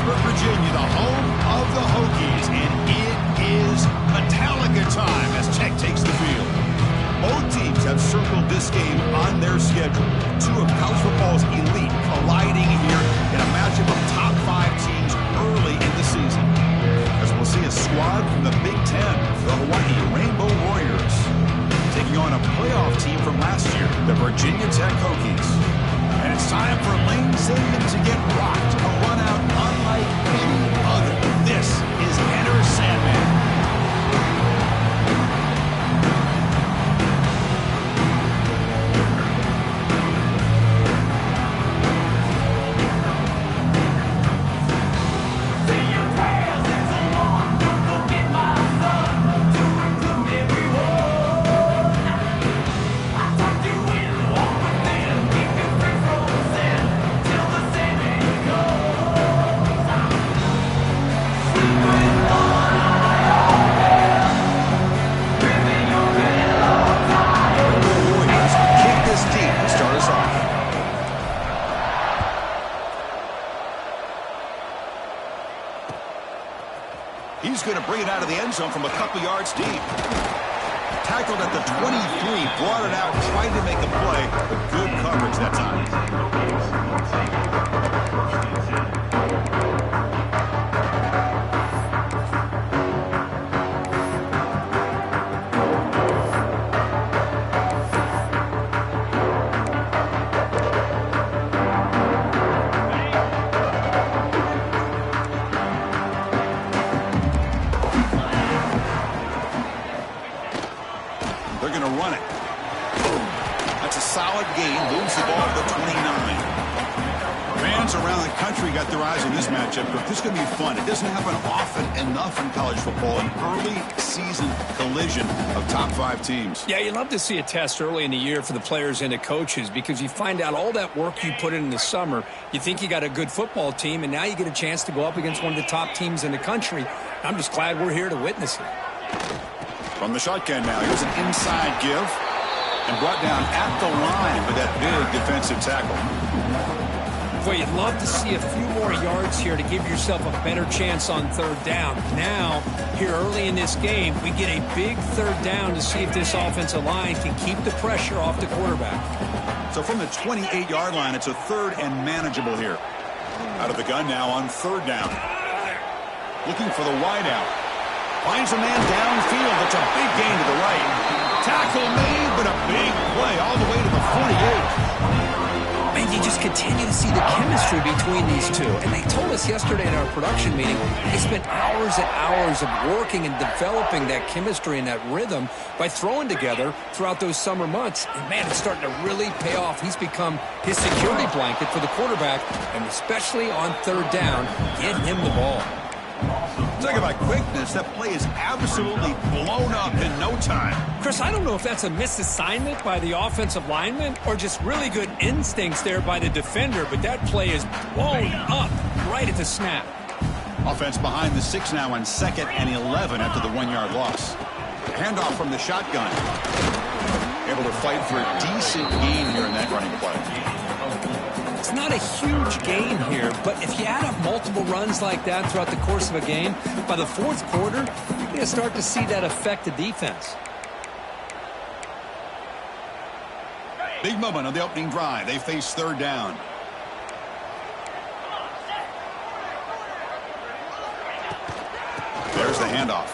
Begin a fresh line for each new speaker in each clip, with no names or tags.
Lynchburg, Virginia, the home of the Hokies, and it is Metallica time as Tech takes the field. Both teams have circled this game on their schedule. Two of college football's elite colliding here in a matchup of top 5 teams early in the season. As we'll see a squad from the Big Ten, the Hawaii Rainbow Warriors, taking on a playoff team from last year, the Virginia Tech Hokies. And it's time for Lane Saban to get rocked, a run out unlike any other. This is Enter Sandman. He's going to bring it out of the end zone from a couple yards deep. Tackled at the 23, brought it out, tried to make a play, but good coverage that time. They're going to run it. That's a solid gain. Moves the ball to the 29. Fans around the country got their eyes on this matchup, but this is going to be fun. It doesn't happen often enough in college football, an early season collision of top 5 teams.
Yeah, you love to see a test early in the year for the players and the coaches because you find out all that work you put in the summer. You think you got a good football team, and now you get a chance to go up against one of the top teams in the country. I'm just glad we're here to witness it.
From the shotgun now, here's an inside give, and brought down at the line with that big defensive tackle.
Boy, you'd love to see a few more yards here to give yourself a better chance on third down. Now, here early in this game, we get a big third down to see if this offensive line can keep the pressure off the quarterback.
So from the 28-yard line, it's a third and manageable here. Out of the gun now on third down. Looking for the wideout. Finds a man downfield. It's a big gain to the right. Tackle made, but a big play all the way to the 48.
Man, you just continue to see the chemistry between these two. And they told us yesterday in our production meeting, they spent hours and hours of working and developing that chemistry and that rhythm by throwing together throughout those summer months. And man, it's starting to really pay off. He's become his security blanket for the quarterback, and especially on third down, get him the ball.
Talk about quickness. That play is absolutely blown up in no time.
Chris, I don't know if that's a misassignment by the offensive lineman or just really good instincts there by the defender, but that play is blown up right at the snap.
Offense behind the 6 now on 2nd and 11 after the 1-yard loss. Handoff from the shotgun. Able to fight for a decent gain here in that running play.
It's not a huge gain here, but if you add up multiple runs like that throughout the course of a game, by the 4th quarter, you're going to start to see that affect the defense.
Big moment on the opening drive. They face third down. There's the handoff.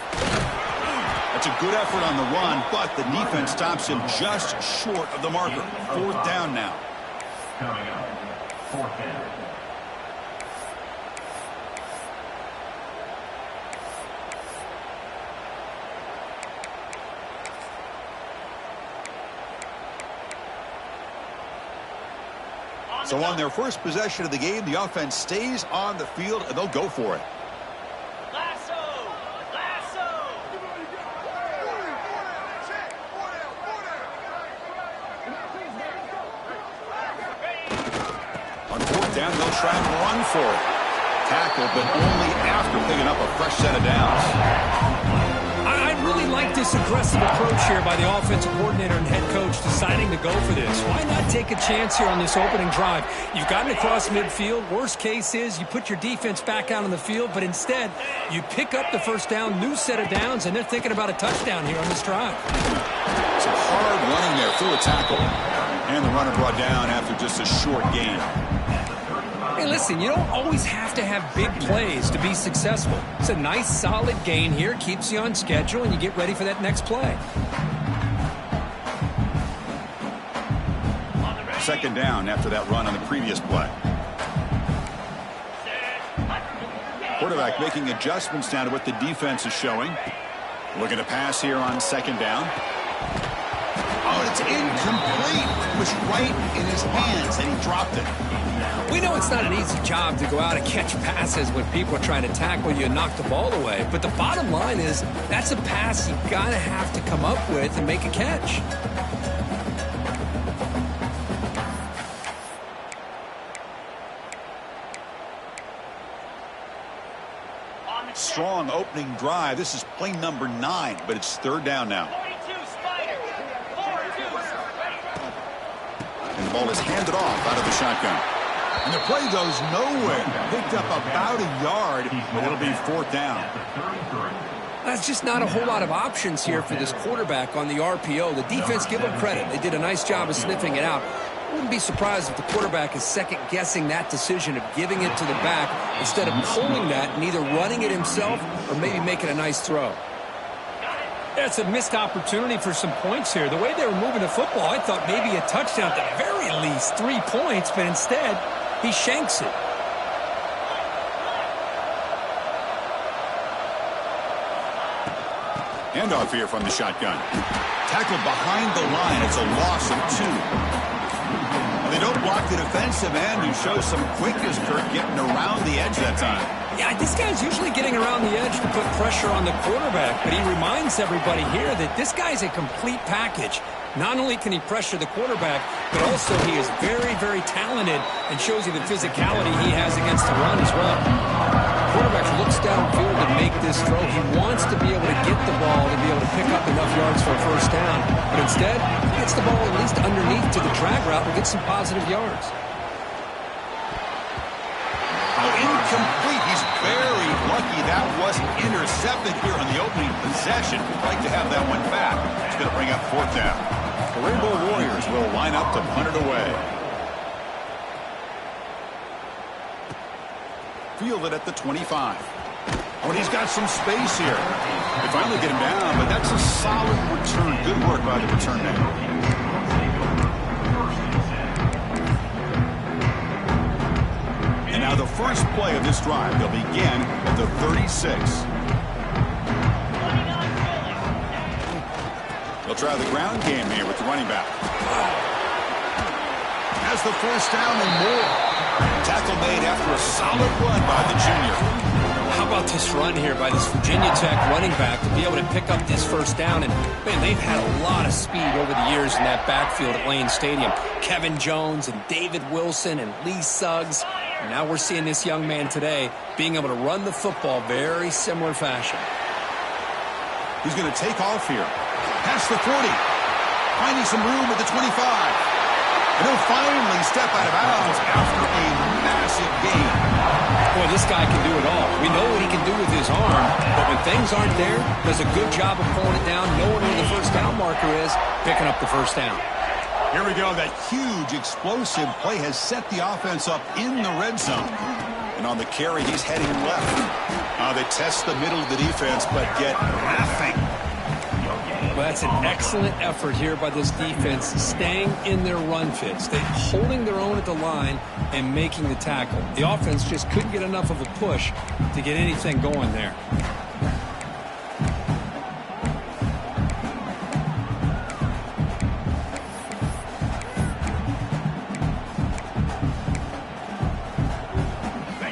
That's a good effort on the run, but the defense stops him just short of the marker. 4th down now.
Coming up. 4th down.
So on their first possession of the game, the offense stays on the field, and they'll go for it. On 4th down, they'll try and run for it. Tackle, but only after picking up a fresh set of downs.
I'd really like to this aggressive approach here by the offensive coordinator and head coach deciding to go for this? Why not take a chance here on this opening drive? You've gotten across midfield. Worst case is you put your defense back out on the field, but instead you pick up the first down, new set of downs, and they're thinking about a touchdown here on this drive.
Some hard running there through a tackle. And the runner brought down after just a short gain.
Hey, listen, you don't always have to have big plays to be successful. It's a nice, solid gain here. Keeps you on schedule, and you get ready for that next play.
Second down after that run on the previous play. Quarterback making adjustments now to what the defense is showing. Looking to pass here on second down.
Oh, it's incomplete. It was right in his hands, and he dropped it.
We know it's not an easy job to go out and catch passes when people are trying to tackle you and knock the ball away. But the bottom line is that's a pass you gotta have to come up with and make a catch.
Strong opening drive. This is play number 9, but it's third down now. And the ball is handed off out of the shotgun. And the play goes nowhere. Picked up about a yard, but it'll be fourth down.
That's just not a whole lot of options here for this quarterback on the RPO. The defense, give them credit. They did a nice job of sniffing it out. I wouldn't be surprised if the quarterback is second-guessing that decision of giving it to the back instead of pulling that and either running it himself or maybe making a nice throw. That's a missed opportunity for some points here. The way they were moving the football, I thought maybe a touchdown, at the very least 3 points, but instead he shanks it.
Handoff here from the shotgun. Tackled behind the line. It's a loss of 2. They don't block the defensive end, who shows some quickness for getting around the edge that time.
Yeah, this guy's usually getting around the edge to put pressure on the quarterback, but he reminds everybody here that this guy's a complete package. Not only can he pressure the quarterback, but also he is very, very talented and shows you the physicality he has against the run as well. The quarterback looks downfield to make this throw. He wants to be able to get the ball to be able to pick up enough yards for a first down, but instead he gets the ball at least underneath to the drag route and gets some positive yards.
Oh, incomplete. He's very lucky that wasn't intercepted here on the opening possession. We'd like to have that one back. It's going to bring up fourth down. The Rainbow Warriors will line up to punt it away. Fielded at the 25. Oh, and he's got some space here. They finally get him down, but that's a solid return. Good work by the return man. And now the first play of this drive. They'll begin at the 36. They'll try the ground game here with the running back. Has the first down and more. Tackle made after a solid run by the junior.
How about this run here by this Virginia Tech running back to be able to pick up this first down? And, man, they've had a lot of speed over the years in that backfield at Lane Stadium. Kevin Jones and David Wilson and Lee Suggs. And now we're seeing this young man today being able to run the football very similar fashion.
He's going to take off here. Past the 40. Finding some room at the 25. And he'll finally step out of bounds after a massive gain.
Boy, this guy can do it all. We know what he can do with his arm, but when things aren't there, does a good job of pulling it down, knowing where the first down marker is, picking up the first down.
Here we go. That huge explosive play has set the offense up in the red zone. And on the carry, he's heading left. They test the middle of the defense, but get nothing.
Well, that's an excellent effort here by this defense, staying in their run fits. They're holding their own at the line and making the tackle. The offense just couldn't get enough of a push to get anything going there.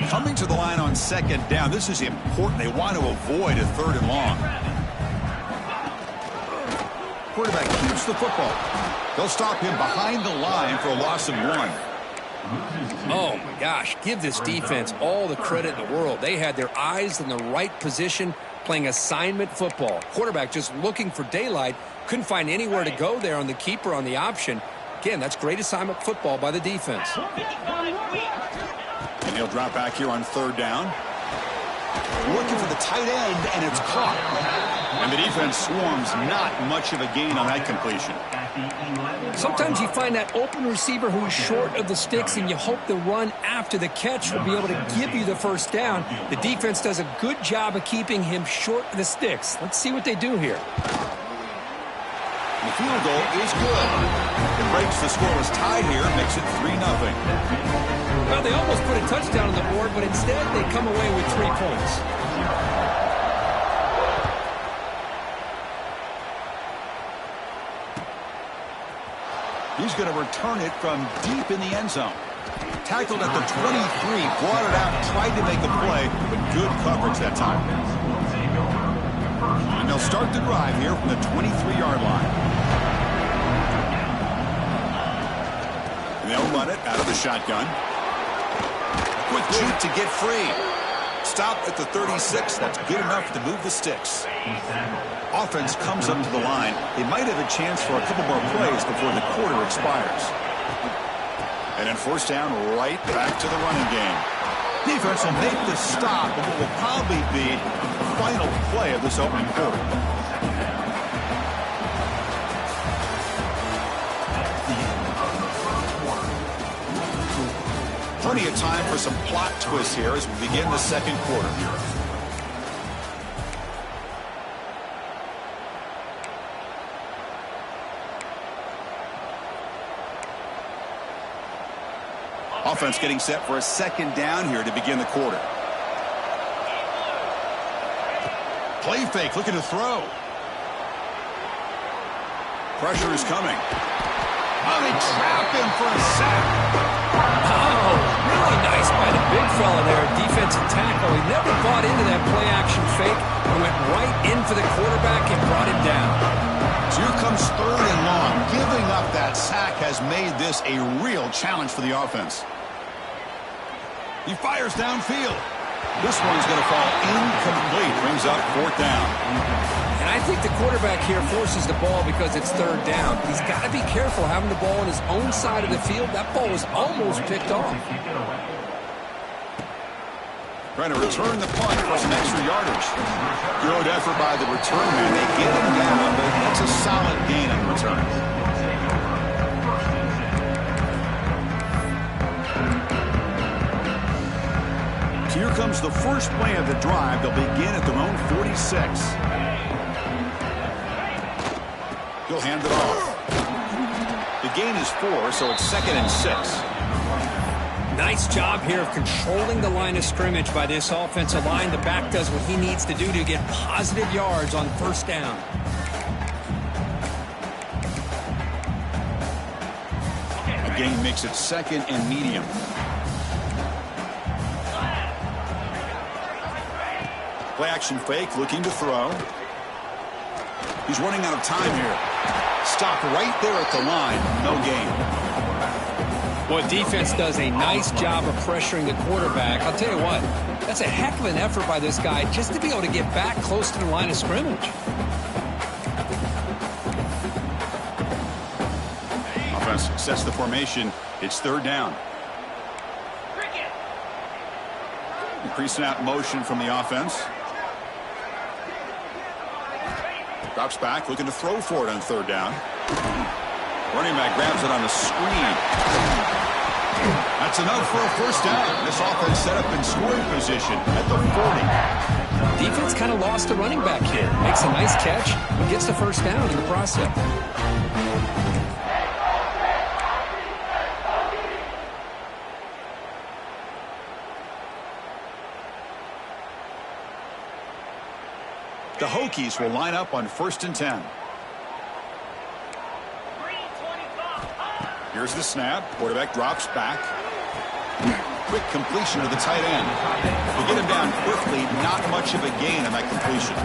Coming to the line on second down, this is important. They want to avoid a third and long. Quarterback keeps the football. They'll stop him behind the line for a loss of 1.
Oh, my gosh. Give this defense all the credit in the world. They had their eyes in the right position, playing assignment football. Quarterback just looking for daylight. Couldn't find anywhere to go there on the keeper on the option. Again, that's great assignment football by the defense.
And he'll drop back here on third down. Looking for the tight end, and it's caught. And the defense swarms, not much of a gain on that completion.
Sometimes you find that open receiver who is short of the sticks, and you hope the run after the catch will be able to give you the first down. The defense does a good job of keeping him short of the sticks. Let's see what they do here.
The field goal is good. It breaks the scoreless tie here, makes it 3-0.
Well, they almost put a touchdown on the board, but instead they come away with 3 points.
He's going to return it from deep in the end zone. Tackled at the 23, brought it out, tried to make a play, but good coverage that time. And they'll start the drive here from the 23-yard line. And they'll run it out of the shotgun. Quick juke to get free. Stop at the 36. That's good enough to move the sticks. Offense comes up to the line. They might have a chance for a couple more plays before the quarter expires. And then first down, right back to the running game. Defense will make the stop of what will probably be the final play of this opening quarter. Plenty of time for some plot twists here as we begin the second quarter here. Offense getting set for a second down here to begin the quarter. Play fake, looking to throw. Pressure is coming. Oh, they trap him for a sack.
Oh, really nice by the big fella there, defensive tackle. He never bought into that play-action fake and went right in for the quarterback and brought him down.
So here comes third and long. Giving up that sack has made this a real challenge for the offense. He fires downfield. This one's going to fall incomplete. Brings up fourth down.
And I think the quarterback here forces the ball because it's third down. He's got to be careful having the ball on his own side of the field. That ball was almost picked off.
Trying to return the punt for some extra yardage. Good effort by the return man. They get him down, but that's a solid gain on the return. So here comes the first play of the drive. They'll begin at their own 46. He'll hand it off. The gain is 4, so it's 2nd and 6.
Nice job here of controlling the line of scrimmage by this offensive line. The back does what he needs to do to get positive yards on first down.
The gain makes it 2nd and medium. Play action fake, looking to throw. He's running out of time here. Stop right there at the line. No gain.
Well, defense does a nice job of pressuring the quarterback. I'll tell you what, that's a heck of an effort by this guy just to be able to get back close to the line of scrimmage.
Offense sets the formation. It's third down. Increasing out motion from the offense. Drops back, looking to throw for it on third down. Running back grabs it on the screen. That's enough for a first down. This offense set up in scoring position at the 40.
Defense kind of lost the running back here. Makes a nice catch and gets the first down in the process.
The Hokies will line up on 1st and 10. Here's the snap. Quarterback drops back. Quick completion to the tight end. We'll get him down quickly. Not much of a gain on that completion.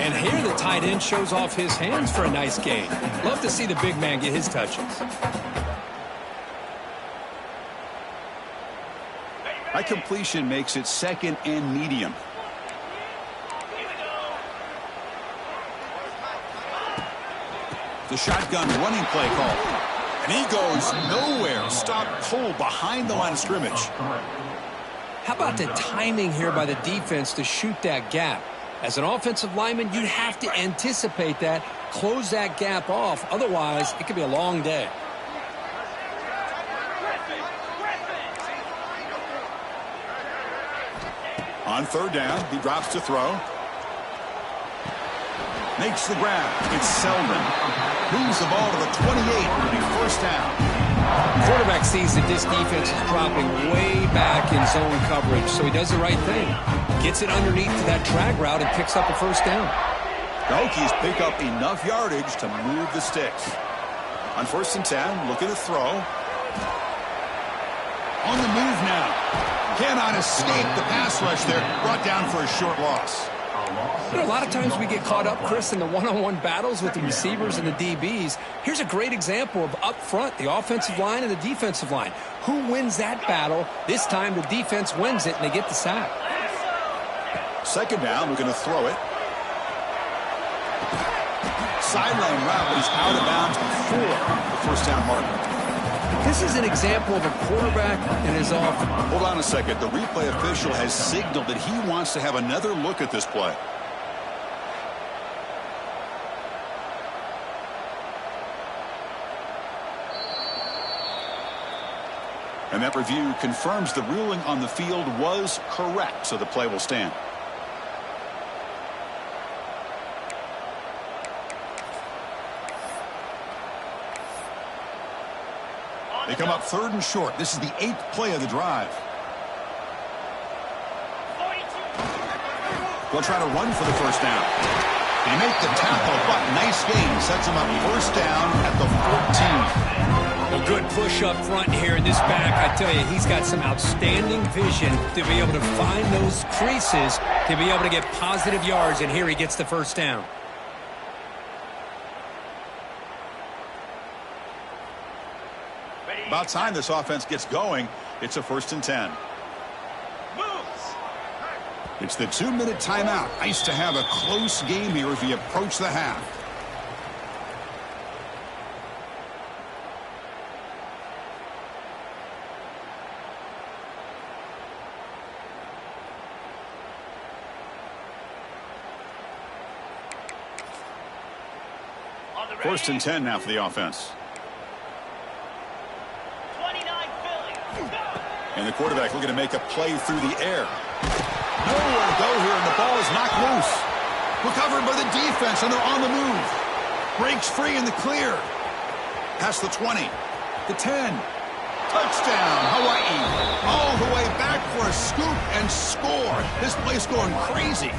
And here the tight end shows off his hands for a nice gain. Love to see the big man get his touches.
That completion makes it 2nd and medium. The shotgun running play call. And he goes nowhere. Stop cold behind the line of scrimmage.
How about the timing here by the defense to shoot that gap? As an offensive lineman, you have to anticipate that, close that gap off. Otherwise, it could be a long day.
On third down, he drops to throw. Makes the grab. It's Selden. Moves the ball to the 28. First down.
Quarterback sees that this defense is dropping way back in zone coverage, so he does the right thing. Gets it underneath to that drag route and picks up a first down.
The Hokies pick up enough yardage to move the sticks. On 1st and 10, looking to throw. On the move now. Cannot escape the pass rush there. Brought down for a short loss.
You know, a lot of times we get caught up, Chris, in the one-on-one battles with the receivers and the DBs. Here's a great example of up front, the offensive line and the defensive line. Who wins that battle? This time the defense wins it, and they get the sack.
Second down, we're going to throw it. Sideline route, but he's out of bounds before the first down marker.
This is an example of a quarterback and his offense.
Hold on a second. The replay official has signaled that he wants to have another look at this play. And that review confirms the ruling on the field was correct, so the play will stand. They come up 3rd and short. This is the 8th play of the drive. They'll try to run for the first down. They make the tackle, but nice gain. Sets them up first down at the 14.
A good push up front here in this back. I tell you, he's got some outstanding vision to be able to find those creases, to be able to get positive yards, and here he gets the first down.
About time this offense gets going. It's a 1st and 10. It's the 2-minute timeout. Nice to have a close game here as we approach the half. First and 10 now for the offense. And the quarterback looking to make a play through the air. Nowhere to go here, and the ball is knocked loose. Recovered by the defense, and they're on the move. Breaks free in the clear. Past the 20. The 10. Touchdown, Hawaii. All the way back for a scoop and score. This place going crazy.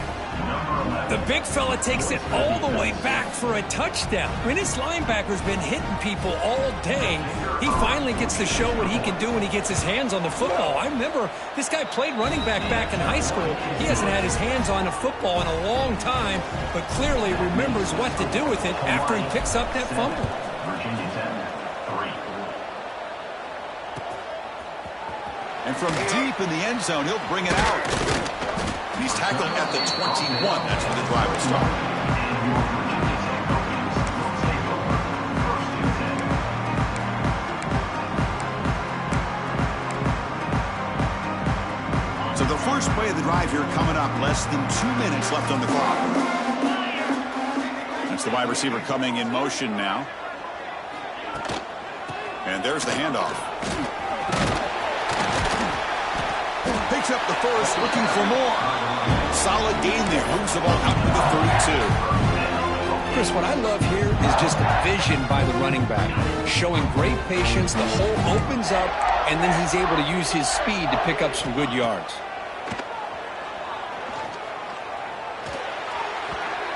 The big fella takes it all the way back for a touchdown. I mean, this linebacker's been hitting people all day. He finally gets to show what he can do when he gets his hands on the football. I remember this guy played running back in high school. He hasn't had his hands on a football in a long time, but clearly remembers what to do with it after he picks up that fumble.
And from deep in the end zone, he'll bring it out. He's tackled at the 21. That's where the drive will start. So the first play of the drive here coming up. Less than 2 minutes left on the clock. That's the wide receiver coming in motion now. And there's the handoff. Picks up the first, looking for more. Solid gain there. Moves the ball out to the 32.
Chris, what I love here is just the vision by the running back. Showing great patience. The hole opens up, and then he's able to use his speed to pick up some good yards.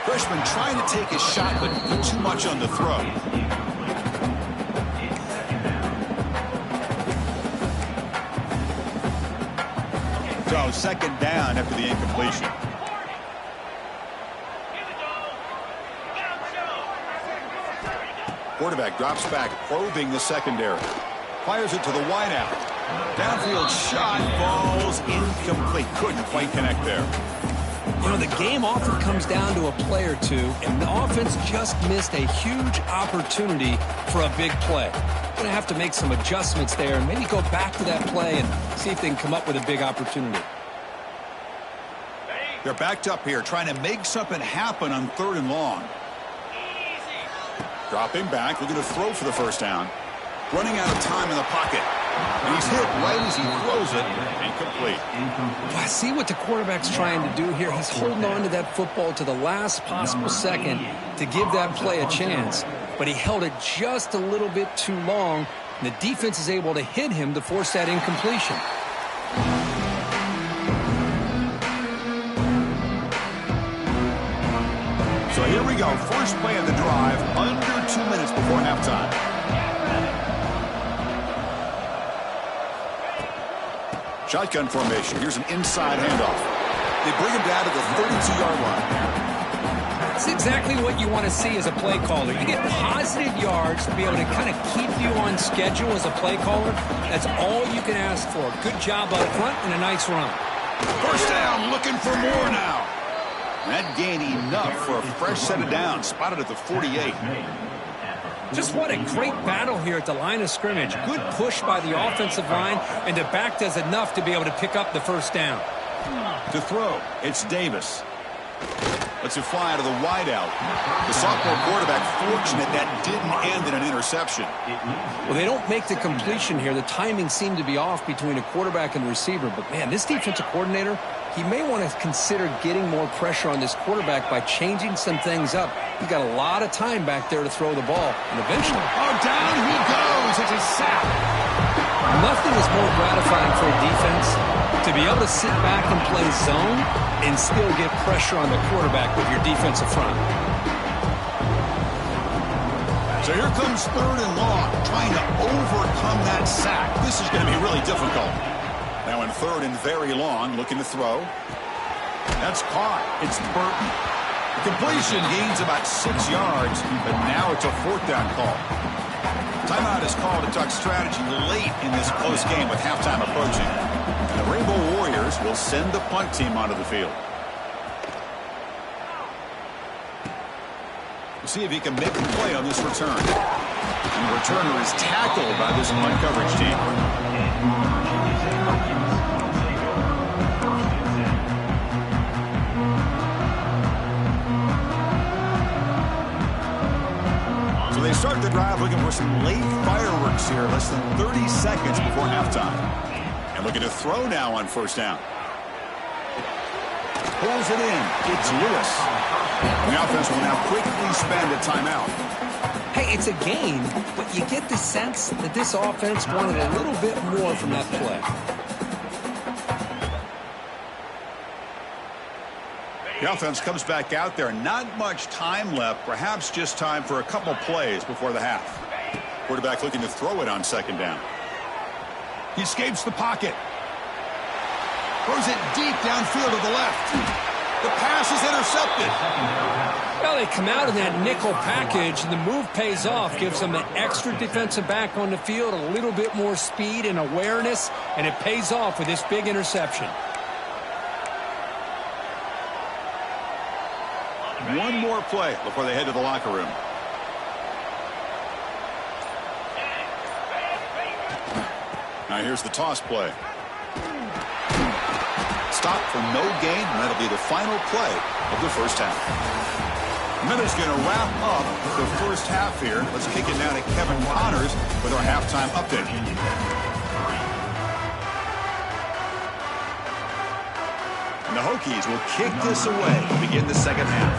Freshman trying to take his shot, but put too much on the throw. So second down after the incompletion. Quarterback drops back, probing the secondary. Fires it to the wideout. Downfield shot, falls incomplete. Couldn't quite connect there.
You know, the game often comes down to a play or two, and the offense just missed a huge opportunity for a big play. Going to have to make some adjustments there and maybe go back to that play and see if they can come up with a big opportunity.
They're backed up here trying to make something happen on 3rd and long. Dropping back, looking to throw for the first down. Running out of time in the pocket. And he's hit right as he throws it. Incomplete.
I see what the quarterback's trying to do here. He's holding on to that football to the last possible second to give that play a chance. But he held it just a little bit too long, and the defense is able to hit him to force that incompletion.
So here we go. First play of the drive, under 2 minutes before halftime. Shotgun formation. Here's an inside handoff. They bring him down to the 32-yard line.
That's exactly what you want to see as a play caller. You get positive yards to be able to kind of keep you on schedule as a play caller. That's all you can ask for. Good job up front and a nice run.
First down, looking for more now. That gained enough for a fresh set of downs. Spotted at the 48.
Just what a great battle here at the line of scrimmage. Good push by the offensive line, and the back does enough to be able to pick up the first down.
To throw, it's Davis. Lets it fly out of the wideout. The sophomore quarterback fortunate that didn't end in an interception.
Well, they don't make the completion here. The timing seemed to be off between a quarterback and receiver. But, man, this defensive coordinator, he may want to consider getting more pressure on this quarterback by changing some things up. He's got a lot of time back there to throw the ball. And eventually...
Oh, down he goes. It's a sack.
Nothing is more gratifying for a defense to be able to sit back and play zone and still get pressure on the quarterback with your defensive front.
So here comes 3rd and long, trying to overcome that sack. This is going to be really difficult. Now in 3rd and very long, looking to throw. That's caught. It's Burton. The completion gains about 6 yards, but now it's a 4th down call. Timeout is called to talk strategy late in this close game with halftime approaching. The Rainbow Warriors will send the punt team onto the field. We'll see if he can make a play on this return. And the returner is tackled by this punt coverage team. So they start the drive looking for some late fireworks here, less than 30 seconds before halftime. And looking to throw now on first down. Pulls it in. It's Lewis. And the offense will now quickly spend a timeout.
Hey, it's a game, but you get the sense that this offense wanted a little bit more from that play.
The offense comes back out there. Not much time left. Perhaps just time for a couple plays before the half. Quarterback looking to throw it on second down. He escapes the pocket. Throws it deep downfield to the left. The pass is intercepted.
Well, they come out in that nickel package, and the move pays off. Gives them an extra defensive back on the field, a little bit more speed and awareness, and it pays off with this big interception.
One more play before they head to the locker room. Now here's the toss play. Stop for no gain, and that'll be the final play of the first half. And that is going to wrap up the first half here. Let's kick it now to Kevin Connors with our halftime update. And the Hokies will kick this away to begin the second half.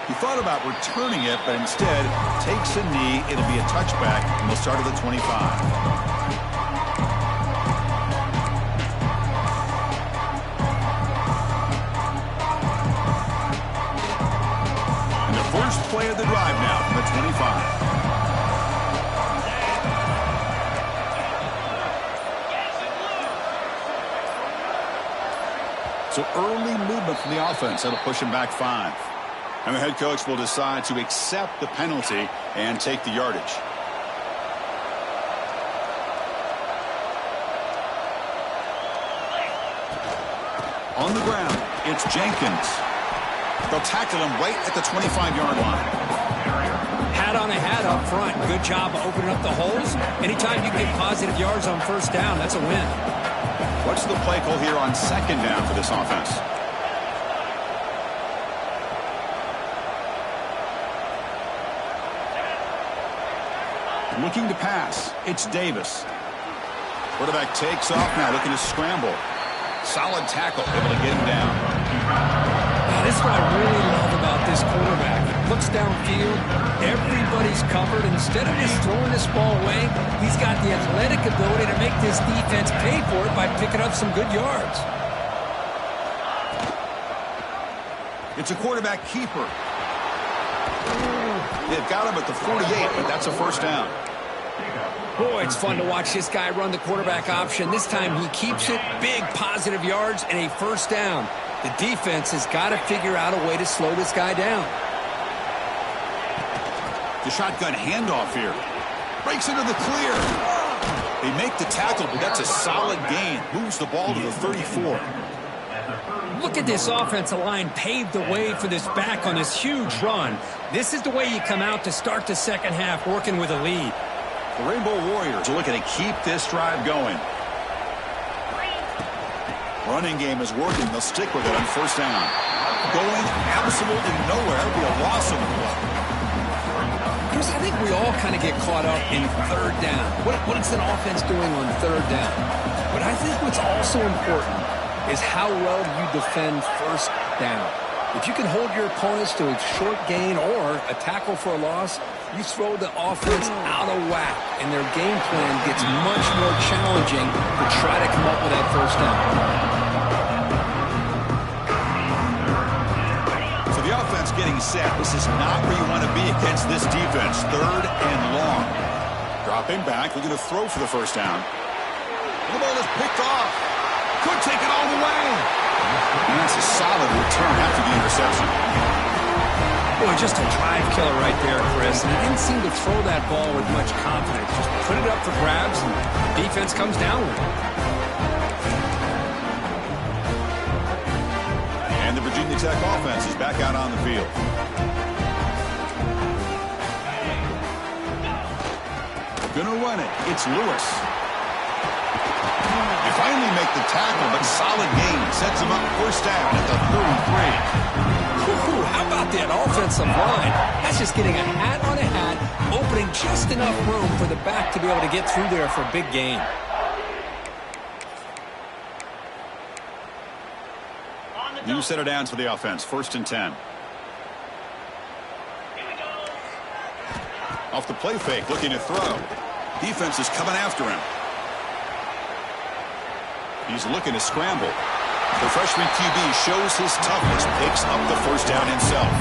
He thought about returning it, but instead takes a knee. It'll be a touchback, and they'll start at the 25. And the first play of the drive now from the 25. So early movement from the offense. That'll push him back 5. And the head coach will decide to accept the penalty and take the yardage. On the ground, it's Jenkins. They'll tackle him right at the 25-yard line.
Hat on a hat up front. Good job of opening up the holes. Anytime you get positive yards on first down, that's a win.
What's the play call here on second down for this offense? Looking to pass. It's Davis. Quarterback takes off now, looking to scramble. Solid tackle, able to get him down.
Now, this is what I really love about this quarterback. Looks downfield. Everybody's covered. Instead of just throwing this ball away, he's got the athletic ability to make this defense pay for it by picking up some good yards.
It's a quarterback keeper. They've got him at the 48, but that's a first down.
Boy, it's fun to watch this guy run the quarterback option. This time he keeps it, big positive yards, and a first down. The defense has got to figure out a way to slow this guy down.
The shotgun handoff here. Breaks into the clear. They make the tackle, but that's a solid gain. Moves the ball to the 34.
Look at this offensive line paved the way for this back on this huge run. This is the way you come out to start the second half, working with a lead.
The Rainbow Warriors are looking to keep this drive going. Running game is working. They'll stick with it on first down. Going absolutely nowhere. It'll be a loss of the ball.
Chris, I think we all kind of get caught up in third down. What is an offense doing on third down? But I think what's also important is how well you defend first down. If you can hold your opponents to a short gain or a tackle for a loss, you throw the offense out of whack, and their game plan gets much more challenging to try to come up with that first down.
So the offense getting set. This is not where you want to be against this defense. Third and long. Dropping back, looking to throw for the first down. The ball is picked off. Could take it all the way. And that's a solid return after the interception.
Boy, just a drive killer right there, Chris. And he didn't seem to throw that ball with much confidence. Just put it up for grabs, and the defense comes down with it.
And the Virginia Tech offense is back out on the field. Gonna run it. It's Lewis. They finally make the tackle, but solid gain. Sets him up first down at the 33.
Ooh, how about that offensive line? That's just getting a hat on a hat, opening just enough room for the back to be able to get through there for a big gain.
New set of downs for the offense. First and 10. Off the play fake, looking to throw. Defense is coming after him. He's looking to scramble. The freshman QB shows his toughness, picks up the first down himself.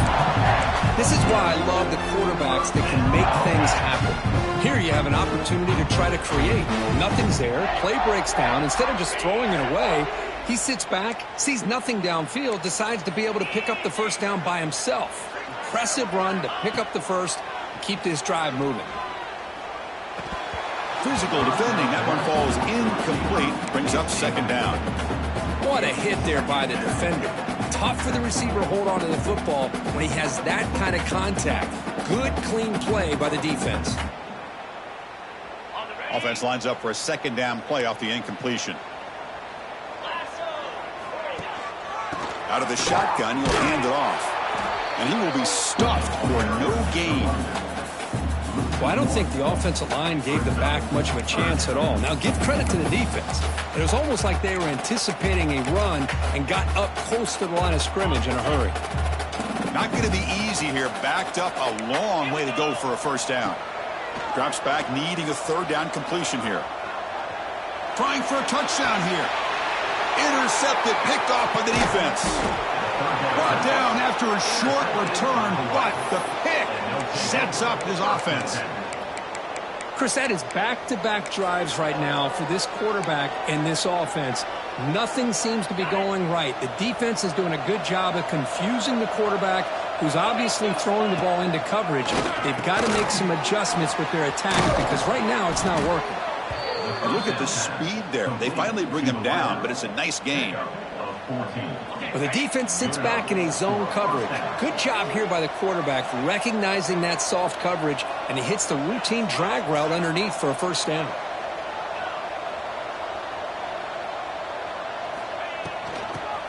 This is why I love the quarterbacks that can make things happen. Here you have an opportunity to try to create. Nothing's there. Play breaks down. Instead of just throwing it away, he sits back, sees nothing downfield, decides to be able to pick up the first down by himself. Impressive run to pick up the first and keep this drive moving.
Physical defending. That one falls incomplete. Brings up second down.
What a hit there by the defender. Tough for the receiver to hold on to the football when he has that kind of contact. Good, clean play by the defense.
Offense lines up for a second down play off the incompletion. Out of the shotgun, he'll hand it off. And he will be stuffed for no gain.
Well, I don't think the offensive line gave the back much of a chance at all. Now, give credit to the defense. It was almost like they were anticipating a run and got up close to the line of scrimmage in a hurry.
Not going to be easy here. Backed up a long way to go for a first down. Drops back, needing a third down completion here. Trying for a touchdown here. Intercepted, picked off by the defense. Brought down after a short return, but the pick sets up his offense.
Chris, that is back-to-back drives right now for this quarterback and this offense. Nothing seems to be going right. The defense is doing a good job of confusing the quarterback, who's obviously throwing the ball into coverage. They've got to make some adjustments with their attack because right now it's not working.
And look at the speed there. They finally bring him down, but it's a nice gain.
Well, the defense sits back in a zone coverage. Good job here by the quarterback recognizing that soft coverage, and he hits the routine drag route underneath for a first down.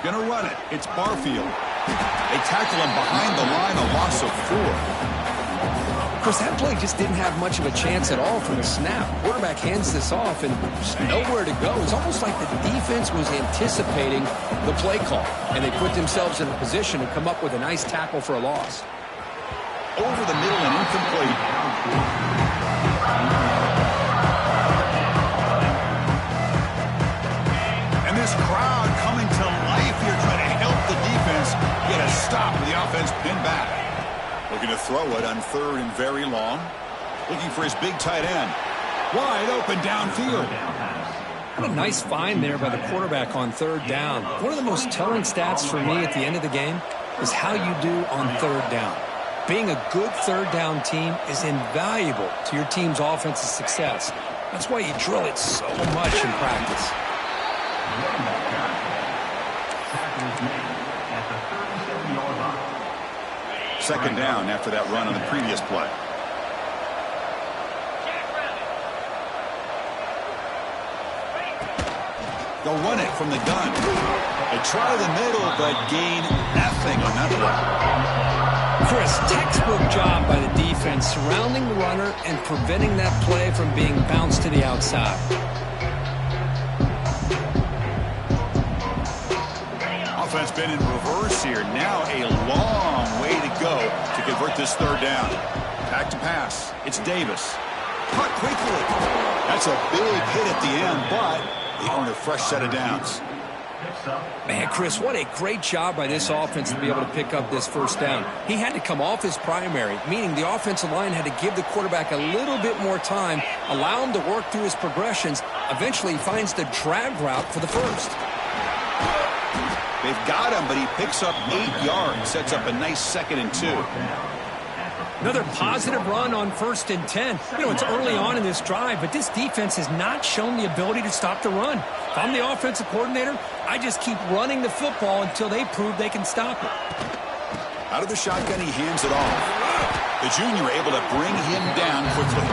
Gonna run it. It's Barfield. They tackle him behind the line, a loss of 4.
Of course, that play just didn't have much of a chance at all from the snap. Quarterback hands this off and just nowhere to go. It's almost like the defense was anticipating the play call, and they put themselves in a position to come up with a nice tackle for a loss.
Over the middle and incomplete. And this crowd coming to life here trying to help the defense get a stop with the offense pinned back. Looking to throw it on 3rd and very long. Looking for his big tight end. Wide open downfield.
What a nice find there by the quarterback on 3rd down. One of the most telling stats for me at the end of the game is how you do on 3rd down. Being a good 3rd down team is invaluable to your team's offensive success. That's why you drill it so much in practice.
Second down after that run on the previous play. They'll run it from the gun. They try the middle, but gain nothing on that play.
Chris, textbook job by the defense surrounding the runner and preventing that play from being bounced to the outside.
Offense been in reverse here. Now a long way to go to convert this 3rd down. Back to pass. It's Davis. Cut quickly. That's a big hit at the end, but they earn a fresh set of downs.
Man, Chris, what a great job by this offense to be able to pick up this 1st down. He had to come off his primary, meaning the offensive line had to give the quarterback a little bit more time, allow him to work through his progressions. Eventually, he finds the drag route for the 1st.
They've got him, but he picks up 8 yards, sets up a nice 2nd and 2.
Another positive run on 1st and 10. You know, it's early on in this drive, but this defense has not shown the ability to stop the run. If I'm the offensive coordinator, I just keep running the football until they prove they can stop it.
Out of the shotgun, he hands it off. The junior able to bring him down quickly.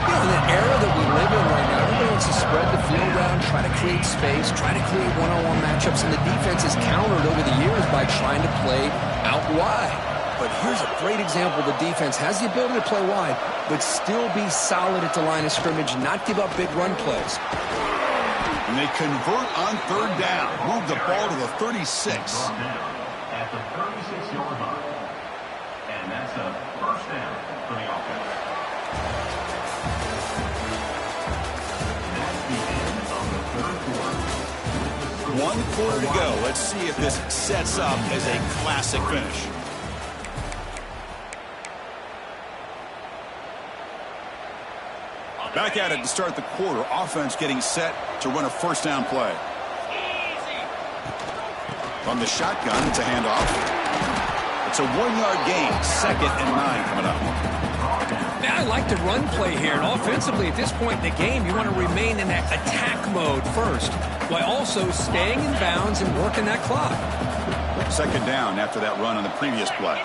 You know, in the era that we live in right now, everybody wants to spread the field around, try to create space, try to create one-on-one matchups, and the defense is countered over the years by trying to play out wide. But here's a great example. The defense has the ability to play wide, but still be solid at the line of scrimmage, not give up big run plays.
And they convert on 3rd down. Move the ball to the 36.
At the 36-yard line. And that's a 1st down for the offense. That's the end of the 3rd quarter.
1 quarter to go. Let's see if this sets up as a classic finish. Back at it to start the quarter. Offense getting set to run a 1st down play. From the shotgun, it's a handoff. It's a 1-yard gain. 2nd and 9 coming up.
Now, I like the run play here. And offensively, at this point in the game, you want to remain in that attack mode first, while also staying in bounds and working that clock.
2nd down after that run on the previous play.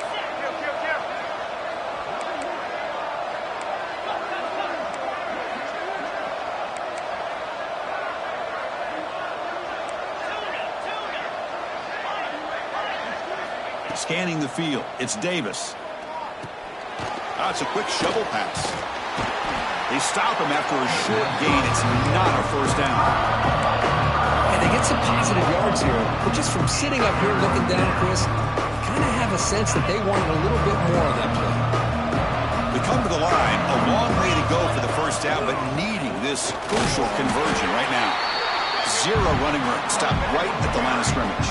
Scanning the field. It's Davis. Oh, it's a quick shovel pass. They stop him after a short gain. It's not a 1st down.
And they get some positive yards here. But just from sitting up here looking down, Chris, kind of have a sense that they wanted a little bit more of that play.
They come to the line. A long way to go for the 1st down, but needing this crucial conversion right now. 0 running room. Stop right at the line of scrimmage.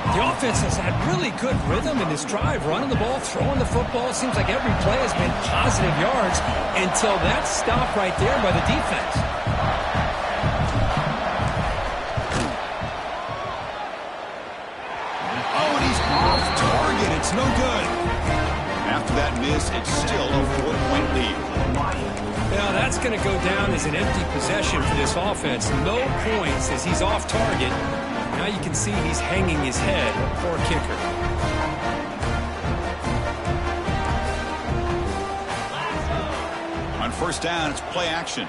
The offense has had really good rhythm in this drive, running the ball, throwing the football. Seems like every play has been positive yards until that stop right there by the defense.
Oh, and he's off target. It's no good. After that miss, it's still a 4-point lead.
Now, that's going to go down as an empty possession for this offense. No points as he's off target. Now you can see he's hanging his head. Poor kicker.
On first down, it's play action.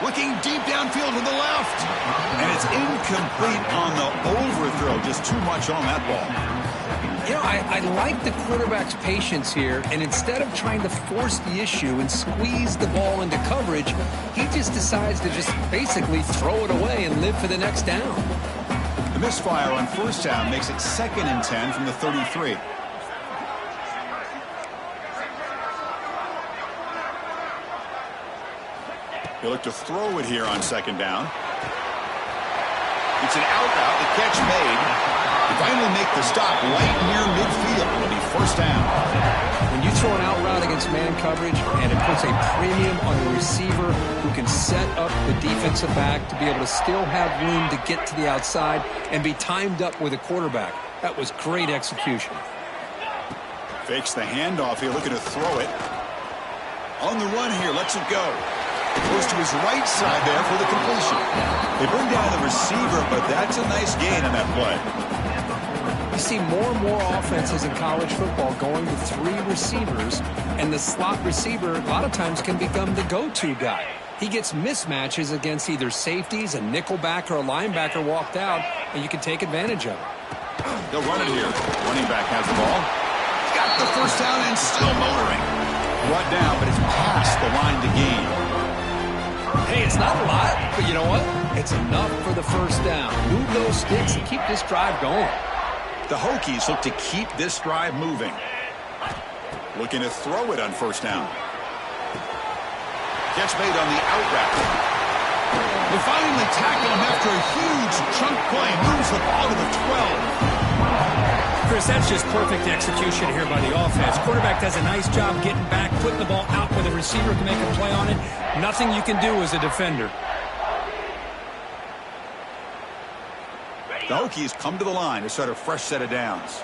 Looking deep downfield to the left. And it's incomplete on the overthrow. Just too much on that ball.
You know, I like the quarterback's patience here, and instead of trying to force the issue and squeeze the ball into coverage, he just decides to just basically throw it away and live for the next down.
The misfire on first down makes it 2nd and 10 from the 33. He'll look to throw it here on 2nd down. It's an out route, the catch made. They finally make the stop right near midfield. It'll be first down.
When you throw an out route against man coverage, and it puts a premium on the receiver who can set up the defensive back to be able to still have room to get to the outside and be timed up with a quarterback. That was great execution.
Fakes the handoff here, looking to throw it. On the run here, lets it go. Goes to his right side there for the completion. They bring down the receiver, but that's a nice gain on that play.
You see more and more offenses in college football going to 3 receivers, and the slot receiver a lot of times can become the go-to guy. He gets mismatches against either safeties, a nickelback, or a linebacker walked out, and you can take advantage of it.
They'll run it here. Running back has the ball. Got the first down and still motoring. Brought down, but it's past the line to gain.
Hey, it's not a lot, but you know what? It's enough for the first down. Move those sticks and keep this drive going.
The Hokies look to keep this drive moving. Looking to throw it on first down. Catch made on the out route. They finally tackle him after a huge chunk play. Moves the ball to the 12.
Chris, that's just perfect execution here by the offense. Quarterback does a nice job getting back, putting the ball out where the receiver can make a play on it. Nothing you can do as a defender.
The Hokies come to the line to start a fresh set of downs.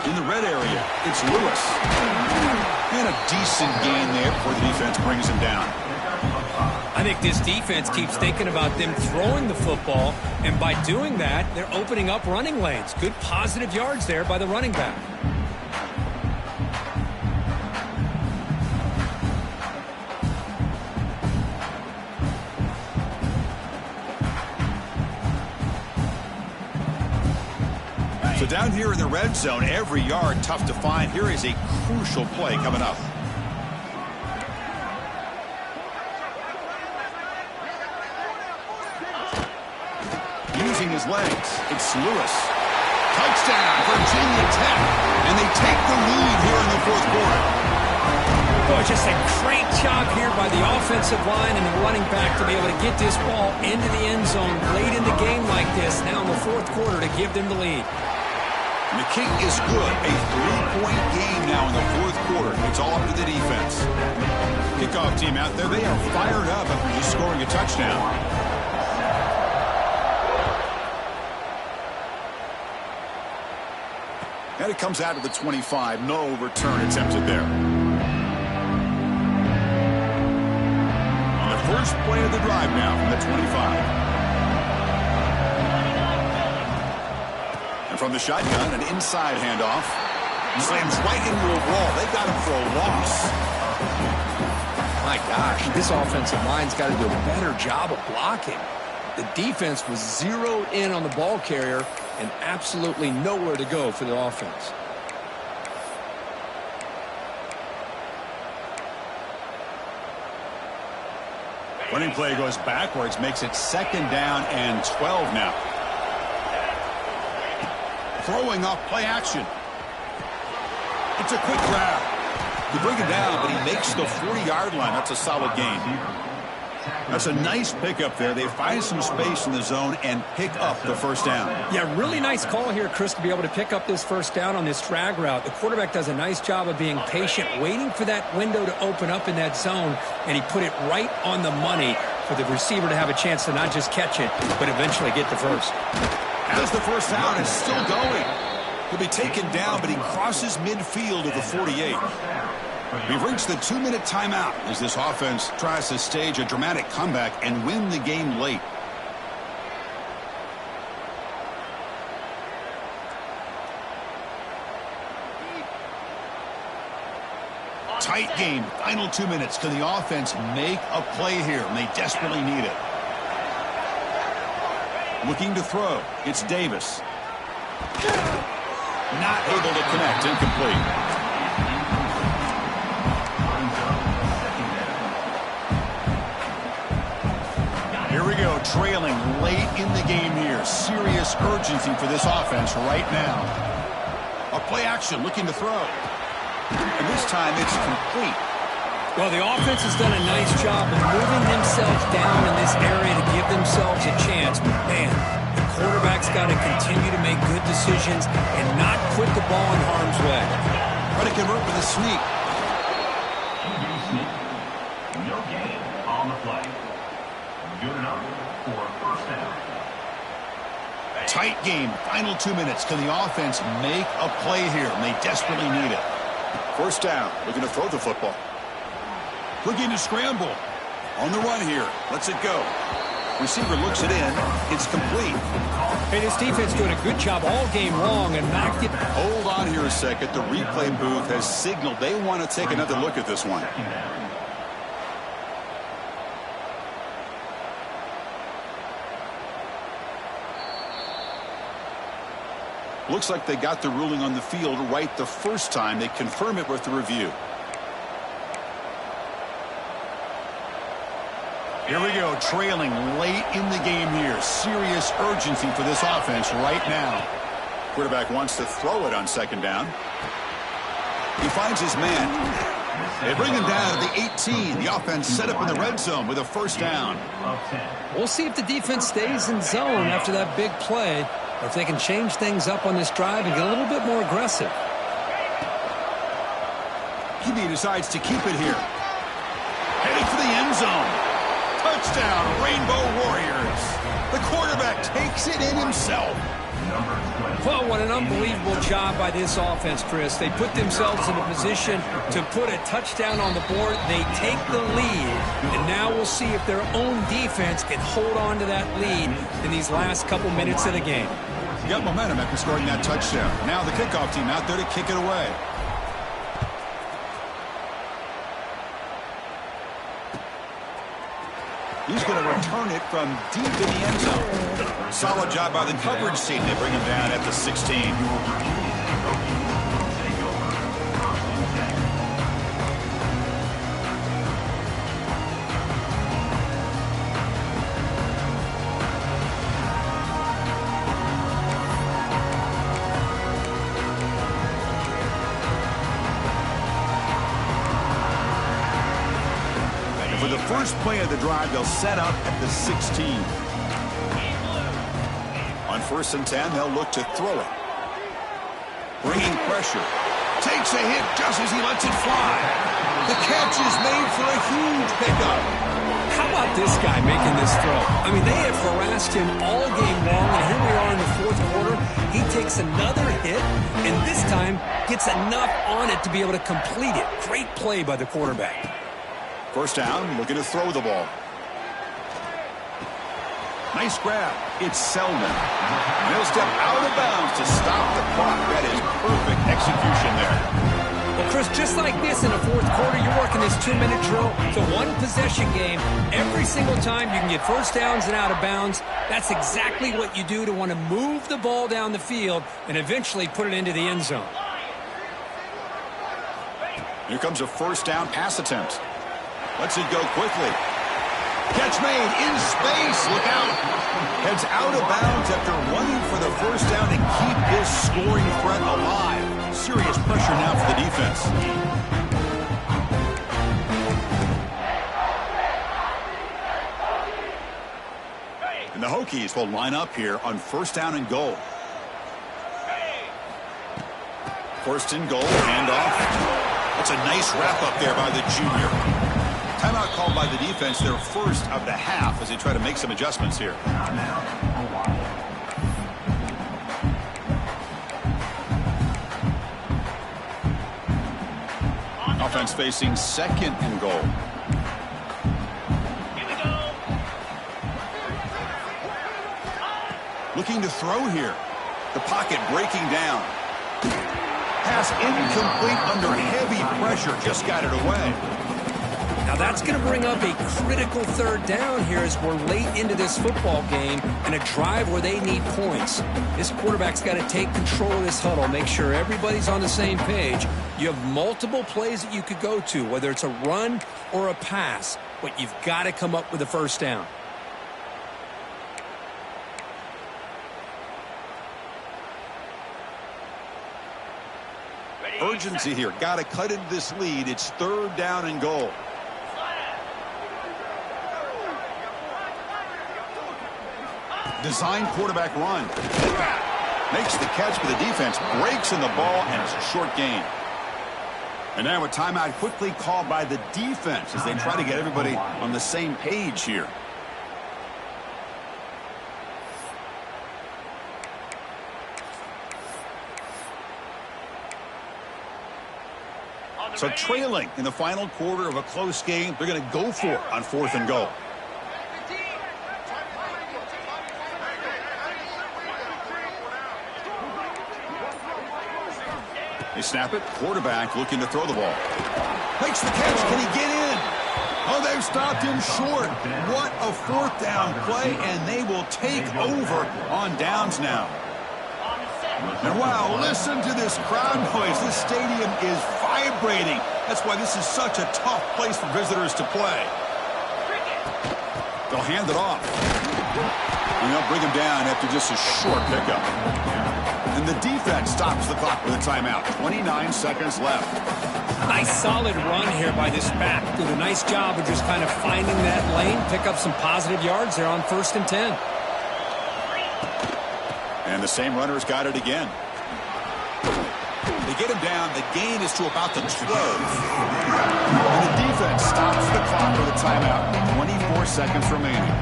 In the red area, it's Lewis. And a decent gain there before the defense brings him down.
I think this defense keeps thinking about them throwing the football, and by doing that, they're opening up running lanes. Good positive yards there by the running back.
So down here in the red zone, every yard tough to find. Here is a crucial play coming up. Using his legs, it's Lewis. Touchdown, Virginia Tech. And they take the lead here in the fourth quarter.
Boy, just a great job here by the offensive line and the running back to be able to get this ball into the end zone late in the game like this, now in the fourth quarter, to give them the lead.
And the kick is good. A 3-point game now in the fourth quarter. It's all up to the defense. Kickoff team out there, they are fired up after just scoring a touchdown. And it comes out of the 25. No return attempted there. On the first play of the drive now from the 25. And from the shotgun, an inside handoff. Slams right into a wall. They've got him for a loss.
My gosh, this offensive line's got to do a better job of blocking. The defense was zeroed in on the ball carrier and absolutely nowhere to go for the offense.
Running play goes backwards, makes it 2nd down and 12 now. Throwing off play action. It's a quick grab. They bring him down, but he makes the 40-yard line. That's a solid gain. That's a nice pickup there. They find some space in the zone and pick up the first down.
Yeah, really nice call here, Chris, to be able to pick up this first down on this drag route. The quarterback does a nice job of being patient, waiting for that window to open up in that zone, and he put it right on the money for the receiver to have a chance to not just catch it, but eventually get the first.
As the first down is still going. He'll be taken down, but he crosses midfield of the 48. We've reached the 2-minute timeout as this offense tries to stage a dramatic comeback and win the game late. Tight game. Final 2 minutes. Can the offense make a play here? And they desperately need it. Looking to throw. It's Davis. Not able to connect. Incomplete. Here we go. Trailing late in the game here. Serious urgency for this offense right now. A play action. Looking to throw. And this time it's complete.
Well, the offense has done a nice job of moving themselves down in this area to give themselves a chance. But, man, the quarterback's got to continue to make good decisions and not put the ball in harm's way.
Try to convert with a sneak.
No gain on the play. Good enough for a first down.
Tight game. Final 2 minutes. Can the offense make a play here? And they desperately need it. First down. Looking to throw the football. Looking to scramble. On the run here. Lets it go. Receiver looks it in. It's complete.
Hey, this defense doing a good job all game long and knocked it.
Hold on here a second. The replay booth has signaled they want to take another look at this one. Looks like they got the ruling on the field right the first time. They confirm it with the review. Here we go, trailing late in the game here. Serious urgency for this offense right now. Quarterback wants to throw it on second down. He finds his man. They bring him down to the 18. The offense set up in the red zone with a first down.
We'll see if the defense stays in zone after that big play, or if they can change things up on this drive and get a little bit more aggressive.
He decides to keep it here. Heading for the end zone. Touchdown, Rainbow Warriors. The quarterback takes it in himself.
Well, what an unbelievable job by this offense, Chris. They put themselves in a position to put a touchdown on the board. They take the lead, and now we'll see if their own defense can hold on to that lead in these last couple minutes of the game.
Got momentum after scoring that touchdown. Now the kickoff team out there to kick it away. He's going to return it from deep in the end zone. Solid job by the coverage team. They bring him down at the 16. For the first play of the drive, they'll set up at the 16. On 1st and 10, they'll look to throw it. Bringing pressure. Takes a hit just as he lets it fly. The catch is made for a huge pickup.
How about this guy making this throw? I mean, they have harassed him all game long, and here we are in the 4th quarter. He takes another hit, and this time gets enough on it to be able to complete it. Great play by the quarterback.
First down, looking to throw the ball. Nice grab. It's Selden. And he'll step out of bounds to stop the clock. That is perfect execution there.
Well, Chris, just like this in the 4th quarter, you're working this 2-minute drill. It's a one-possession game. Every single time you can get first downs and out of bounds. That's exactly what you do to want to move the ball down the field and eventually put it into the end zone.
Here comes a first down pass attempt. Lets it go quickly. Catch made in space. Look out. Heads out of bounds after running for the first down to keep his scoring threat alive. Serious pressure now for the defense. And the Hokies will line up here on 1st down and goal. 1st and goal, handoff. That's a nice wrap up there by the junior. Timeout called by the defense, their first of the half as they try to make some adjustments here. defense facing 2nd and goal. Looking to throw here. The pocket breaking down. Pass incomplete under heavy pressure. Just got it away.
Now that's going to bring up a critical 3rd down here as we're late into this football game and a drive where they need points. This quarterback's got to take control of this huddle, make sure everybody's on the same page. You have multiple plays that you could go to, whether it's a run or a pass, but you've got to come up with a 1st down.
Urgency here. Got to cut into this lead. It's 3rd down and goal. Design quarterback run. Makes the catch, but the defense breaks in the ball, and it's a short gain. And now a timeout quickly called by the defense as they try to get everybody on the same page here. So trailing in the final quarter of a close game, they're going to go for it on 4th and goal. They snap it. Quarterback looking to throw the ball. Makes the catch. Can he get in? Oh, they've stopped him short. What a 4th down play, and they will take over on downs now. And wow, listen to this crowd noise. This stadium is vibrating. That's why this is such a tough place for visitors to play. They'll hand it off. And they'll bring him down after just a short pickup. And the defense stops the clock with a timeout. 29 seconds left.
Nice solid run here by this back. Did a nice job of just kind of finding that lane, pick up some positive yards there on 1st and 10.
And the same runner's got it again. They get him down. The gain is to about the 12. And the defense stops the clock with a timeout. 24 seconds remaining.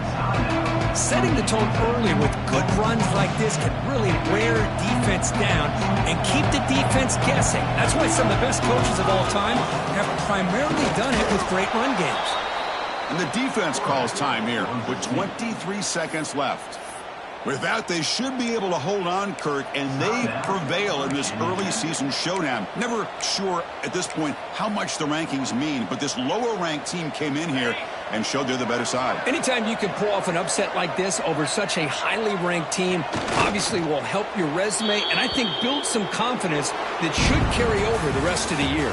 Setting the tone early with good runs like this can really wear defense down and keep the defense guessing. That's why some of the best coaches of all time have primarily done it with great run games.
And the defense calls time here with 23 seconds left. With that, they should be able to hold on, Kirk, and they prevail in this early season showdown. Never sure at this point how much the rankings mean, but this lower-ranked team came in here and showed they're the better side.
Anytime you can pull off an upset like this over such a highly ranked team, obviously will help your resume, and I think build some confidence that should carry over the rest of the year.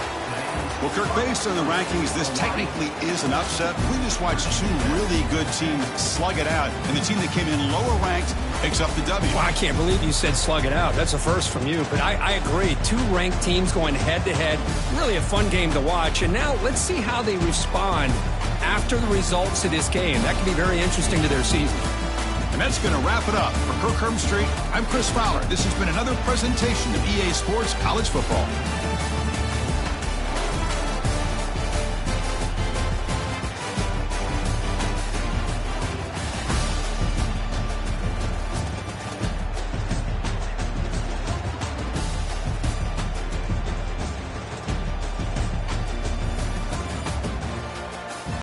Well, Kirk, based on the rankings, this technically is an upset. We just watched 2 really good teams slug it out, and the team that came in lower ranked picks up the W.
Well, I can't believe you said slug it out. That's a first from you, but I agree. 2 ranked teams going head-to-head. Really a fun game to watch, and now let's see how they respond after the results of this game. That can be very interesting to their season.
And that's going to wrap it up. For Kirk Herbstreit, I'm Chris Fowler. This has been another presentation of EA Sports College Football.